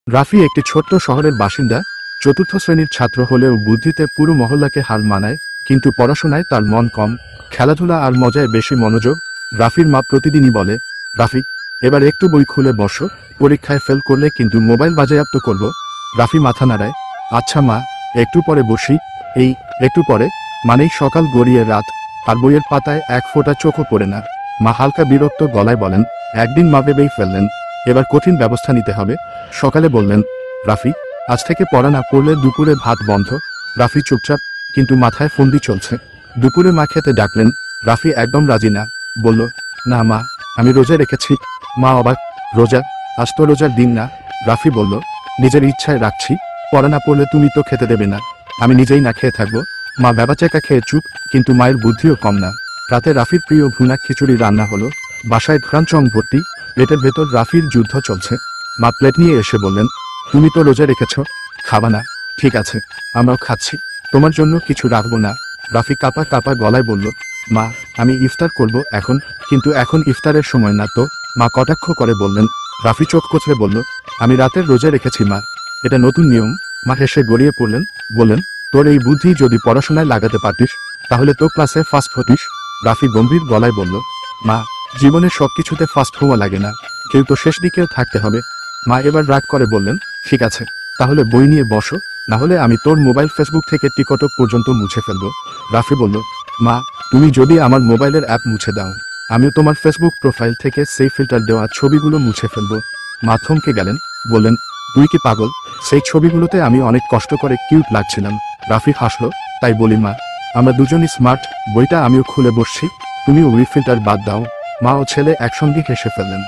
রাফি একটি ছোট্ট শহরের বাসিন্দা। চতুর্থ শ্রেণীর ছাত্র হলেও বুদ্ধিতে পুরো মহল্লাকে হার মানায়, কিন্তু পড়াশোনায় তার মন কম। খেলাধুলা আর মজায় বেশি মনোযোগ। রাফির মা প্রতিদিনই বলে, রাফি, এবার একটু বই খুলে বসো, পরীক্ষায় ফেল করলে কিন্তু মোবাইল বাজেয়াপ্ত করব। রাফি মাথা নাড়ায়, আচ্ছা মা, একটু পরে বসি। এই একটু পরে মানেই সকাল গড়িয়ে রাত, আর বইয়ের পাতায় এক ফোঁটা চোখও পড়ে না। মা হালকা বিরক্ত গলায় বলেন, একদিন মা ভেবেই ফেললেন, এবার কঠিন ব্যবস্থা নিতে হবে। সকালে বললেন, রাফি, আজ থেকে পড়া না পড়লে দুপুরে ভাত বন্ধ। রাফি চুপচাপ, কিন্তু মাথায় ফন্দি চলছে। দুপুরে মা খেতে ডাকলেন। রাফি একদম রাজি না, বলল, না মা, আমি রোজা রেখেছি। মা অবাক, রোজা? আজ তো রোজার দিন না। রাফি বলল, নিজের ইচ্ছায় রাখছি, পড়া না পড়লে তুমি তো খেতে দেবে না, আমি নিজেই না খেয়ে থাকবো। মা ব্যাবাচাকা খেয়ে চুপ, কিন্তু মায়ের বুদ্ধিও কম না। রাতে রাফির প্রিয় ভুনা খিচুড়ি রান্না হলো। বাসায় ঘ্রাণচং ভর্তি, পেটের ভেতর রাফির যুদ্ধ চলছে। মা প্লেট নিয়ে এসে বললেন, তুমি তো রোজা রেখেছ, খাবা না? ঠিক আছে, আমরাও খাচ্ছি, তোমার জন্য কিছু রাখবো না। রাফি কাঁপা কাঁপা গলায় বলল, মা, আমি ইফতার করব এখন, কিন্তু এখন ইফতারের সময় না তো। মা কটাক্ষ করে বললেন। রাফি চোখ কচলে বলল, আমি রাতের রোজা রেখেছি মা, এটা নতুন নিয়ম। মা হেসে গড়িয়ে পড়লেন, বললেন, তোর এই বুদ্ধি যদি পড়াশোনায় লাগাতে পারতিস, তাহলে তো ক্লাসে ফার্স্ট হতিস। রাফি গম্ভীর গলায় বলল, মা, জীবনে সবকিছুতে ফার্স্ট হওয়া লাগে না, কেউ তো শেষ দিকেও থাকতে হবে। মা এবার রাগ করে বললেন, ঠিক আছে, তাহলে বই নিয়ে বসো, না হলে আমি তোর মোবাইল ফেসবুক থেকে টিকটক পর্যন্ত মুছে ফেলবো। রাফি বলল, মা, তুমি যদি আমার মোবাইলের অ্যাপ মুছে দাও, আমিও তোমার ফেসবুক প্রোফাইল থেকে সেই ফিল্টার দেওয়া ছবিগুলো মুছে ফেলবো। মা থমকে গেলেন, বললেন, তুই কি পাগল? সেই ছবিগুলোতে আমি অনেক কষ্ট করে কিউট লাগছিলাম। রাফি হাসলো, তাই বলি মা, আমরা দুজনই স্মার্ট, বইটা আমিও খুলে বসছি, তুমিও ফিল্টার বাদ দাও। মা ও ছেলে একসঙ্গে হেসে ফেললেন।